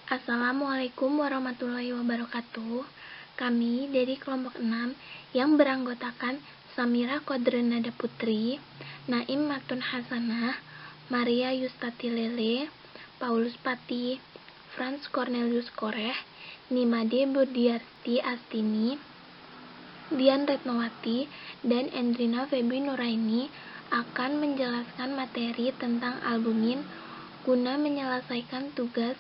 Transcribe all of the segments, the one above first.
Assalamualaikum warahmatullahi wabarakatuh. Kami dari kelompok 6 yang beranggotakan Samira Kodrenada Putri, Naim Matun Hasanah, Maria Yustati Lele, Paulus Pati, Franz Cornelius Koreh, Nimade Budiarti Astini, Dian Retnowati, dan Endrina Febri Nuraini akan menjelaskan materi tentang albumin guna menyelesaikan tugas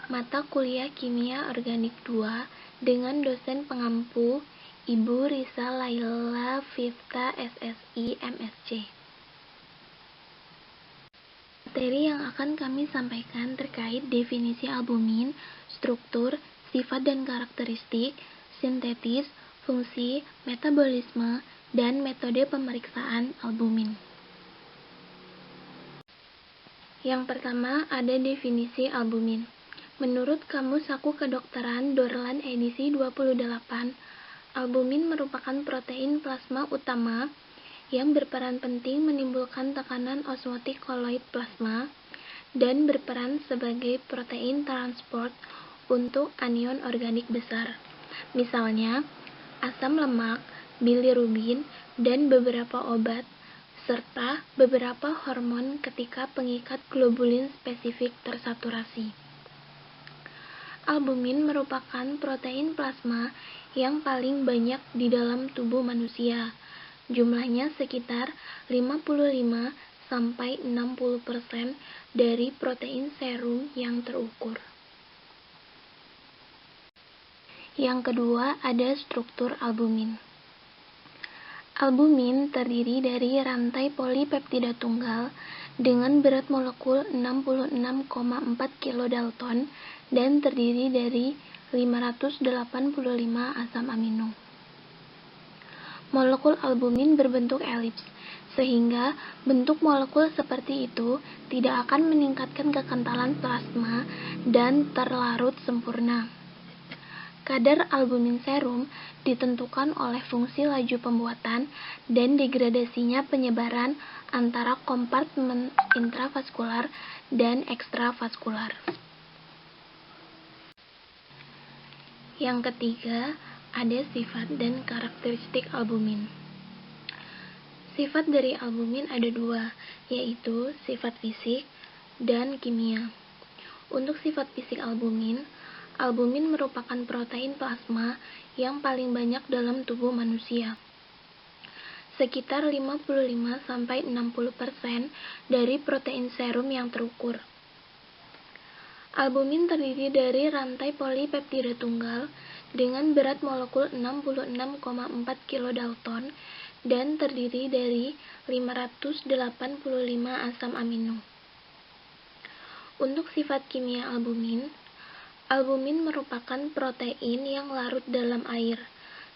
mata kuliah Kimia Organik 2 dengan dosen pengampu Ibu Risa Laila Fifta SSI MSc. Materi yang akan kami sampaikan terkait definisi albumin, struktur, sifat dan karakteristik, sintetis, fungsi, metabolisme, dan metode pemeriksaan albumin. Yang pertama ada definisi albumin. Menurut Kamus Saku Kedokteran Dorlan edisi 28, albumin merupakan protein plasma utama yang berperan penting menimbulkan tekanan osmotik koloid plasma dan berperan sebagai protein transport untuk anion organik besar, misalnya asam lemak, bilirubin, dan beberapa obat, serta beberapa hormon ketika pengikat globulin spesifik tersaturasi. Albumin merupakan protein plasma yang paling banyak di dalam tubuh manusia. Jumlahnya sekitar 55-60% dari protein serum yang terukur. Yang kedua ada struktur albumin. Albumin terdiri dari rantai polipeptida tunggal dengan berat molekul 66,4 kilodalton dan terdiri dari 585 asam amino. Molekul albumin berbentuk elips, sehingga bentuk molekul seperti itu tidak akan meningkatkan kekentalan plasma dan terlarut sempurna. Kadar albumin serum ditentukan oleh fungsi laju pembuatan dan degradasinya penyebaran antara kompartemen intravaskular dan ekstravaskular. Yang ketiga, ada sifat dan karakteristik albumin. Sifat dari albumin ada dua, yaitu sifat fisik dan kimia. Untuk sifat fisik albumin merupakan protein plasma yang paling banyak dalam tubuh manusia. Sekitar 55-60% dari protein serum yang terukur. Albumin terdiri dari rantai polipeptida tunggal dengan berat molekul 66,4 kilodalton dan terdiri dari 585 asam amino. Untuk sifat kimia albumin merupakan protein yang larut dalam air,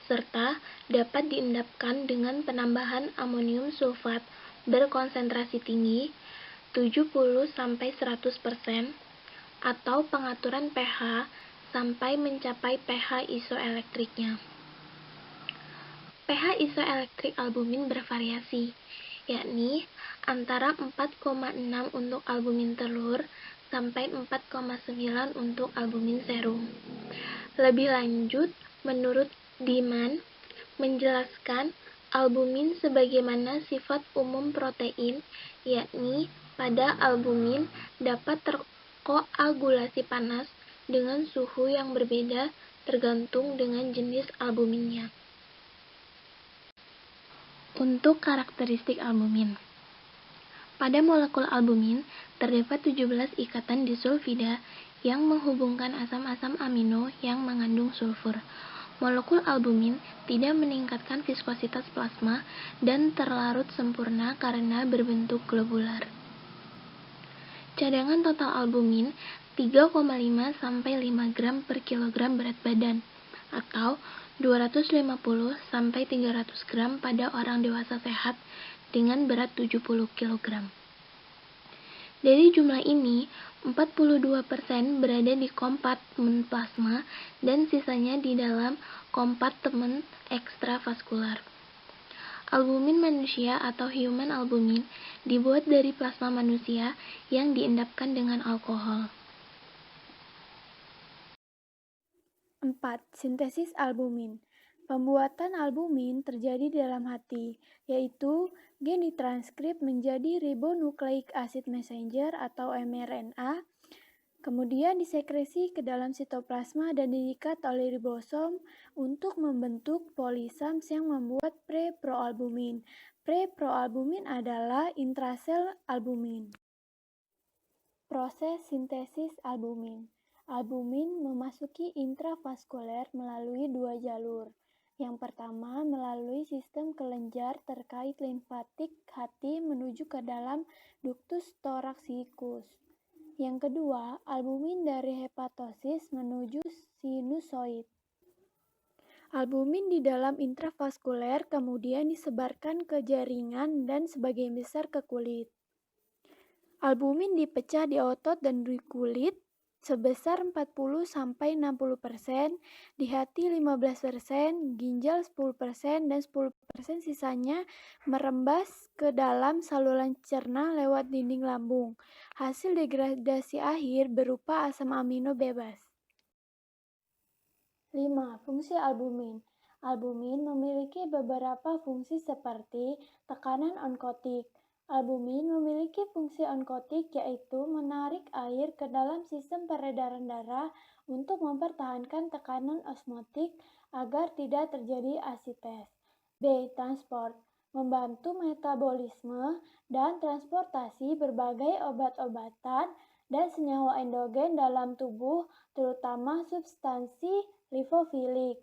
serta dapat diendapkan dengan penambahan amonium sulfat berkonsentrasi tinggi 70-100% atau pengaturan pH sampai mencapai pH isoelektriknya. pH isoelektrik albumin bervariasi, yakni antara 4,6 untuk albumin telur sampai 4,9 untuk albumin serum. Lebih lanjut, menurut Dieman menjelaskan albumin sebagaimana sifat umum protein, yakni pada albumin dapat terkoagulasi panas dengan suhu yang berbeda tergantung dengan jenis albuminnya. Untuk karakteristik albumin, pada molekul albumin terdapat 17 ikatan disulfida yang menghubungkan asam-asam amino yang mengandung sulfur. Molekul albumin tidak meningkatkan viskositas plasma dan terlarut sempurna karena berbentuk globular. Cadangan total albumin 3,5-5 gram per kilogram berat badan atau 250-300 gram pada orang dewasa sehat dengan berat 70 kg. Dari jumlah ini, 42% berada di kompartemen plasma dan sisanya di dalam kompartemen ekstravaskular. Albumin manusia atau human albumin dibuat dari plasma manusia yang diendapkan dengan alkohol. 4. Sintesis albumin. Pembuatan albumin terjadi di dalam hati, yaitu gen ditranskrip menjadi ribonukleik acid messenger atau mRNA, kemudian disekresi ke dalam sitoplasma dan diikat oleh ribosom untuk membentuk polisams yang membuat preproalbumin. Preproalbumin adalah intrasel albumin. Proses sintesis albumin. Albumin memasuki intravaskuler melalui dua jalur. Yang pertama melalui sistem kelenjar terkait limfatik hati menuju ke dalam ductus thoraxicus. Yang kedua, albumin dari hepatosis menuju sinusoid. Albumin di dalam intravaskuler kemudian disebarkan ke jaringan dan sebagian besar ke kulit. Albumin dipecah di otot dan di kulit sebesar 40-60%, di hati 15%, ginjal 10%, dan 10% sisanya merembas ke dalam saluran cerna lewat dinding lambung. Hasil degradasi akhir berupa asam amino bebas. 5. Fungsi albumin. Albumin memiliki beberapa fungsi seperti tekanan onkotik. Albumin memiliki fungsi onkotik yaitu menarik air ke dalam sistem peredaran darah untuk mempertahankan tekanan osmotik agar tidak terjadi asites. B. Transport. Membantu metabolisme dan transportasi berbagai obat-obatan dan senyawa endogen dalam tubuh, terutama substansi lipofilik.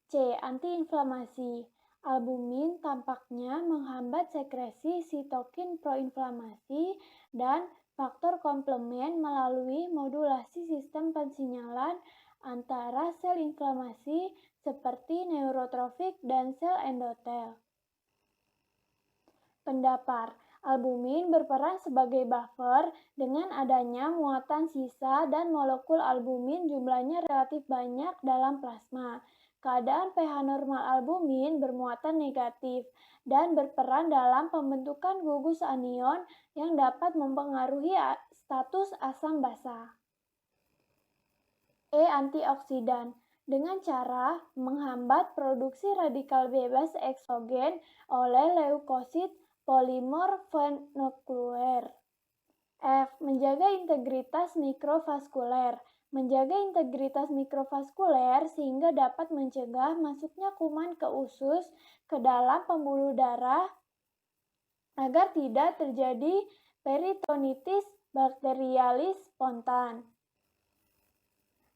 C. Antiinflamasi. Albumin tampaknya menghambat sekresi sitokin proinflamasi dan faktor komplement melalui modulasi sistem pensinyalan antara sel inflamasi seperti neurotrofik dan sel endotel. Pendapar. Albumin berperan sebagai buffer. Dengan adanya muatan sisa dan molekul albumin jumlahnya relatif banyak dalam plasma. Keadaan pH normal albumin bermuatan negatif dan berperan dalam pembentukan gugus anion yang dapat mempengaruhi status asam basa. E. Antioksidan. Dengan cara menghambat produksi radikal bebas eksogen oleh leukosit polimorfonuklear. F. Menjaga integritas mikrovaskuler. Menjaga integritas mikrovaskuler sehingga dapat mencegah masuknya kuman ke usus ke dalam pembuluh darah agar tidak terjadi peritonitis bakterialis spontan.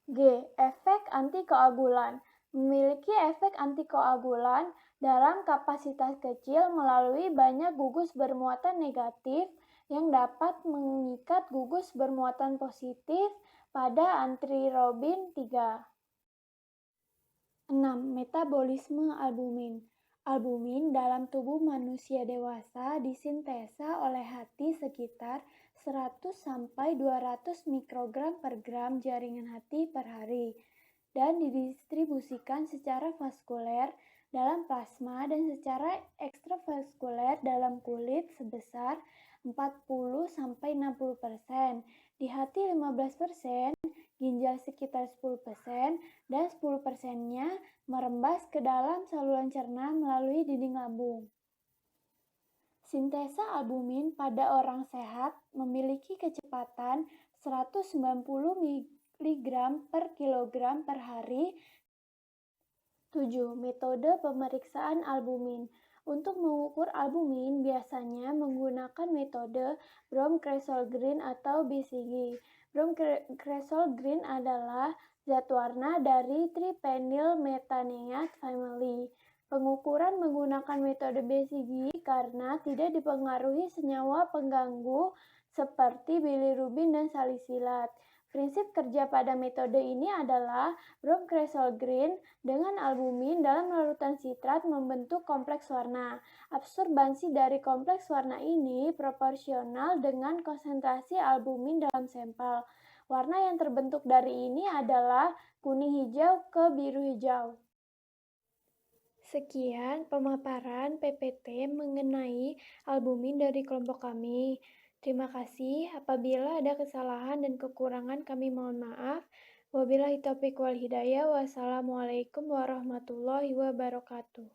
G. Efek antikoagulan. Memiliki efek antikoagulan dalam kapasitas kecil melalui banyak gugus bermuatan negatif yang dapat mengikat gugus bermuatan positif pada antirobin 3. 6. Metabolisme albumin. Albumin dalam tubuh manusia dewasa disintesa oleh hati sekitar 100-200 mikrogram per gram jaringan hati per hari dan didistribusikan secara vaskuler dalam plasma dan secara ekstravaskuler dalam kulit sebesar 40-60%, di hati 15%, ginjal sekitar 10%, dan 10%-nya merembas ke dalam saluran cerna melalui dinding lambung. Sintesa albumin pada orang sehat memiliki kecepatan 190 mg per kilogram per hari. 7. Metode pemeriksaan albumin. Untuk mengukur albumin biasanya menggunakan metode Brome-Cresol-Green atau BCG. Brome-Cresol-Green adalah zat warna dari tripenyl methaneate family. Pengukuran menggunakan metode BCG karena tidak dipengaruhi senyawa pengganggu seperti bilirubin dan salisilat. Prinsip kerja pada metode ini adalah Brome-Cresol-Green dengan albumin dalam larutan sitrat membentuk kompleks warna. Absorbansi dari kompleks warna ini proporsional dengan konsentrasi albumin dalam sampel. Warna yang terbentuk dari ini adalah kuning hijau ke biru hijau. Sekian pemaparan PPT mengenai albumin dari kelompok kami. Terima kasih. Apabila ada kesalahan dan kekurangan kami mohon maaf. Wabillahi taufiq wal hidayah. Wassalamualaikum warahmatullahi wabarakatuh.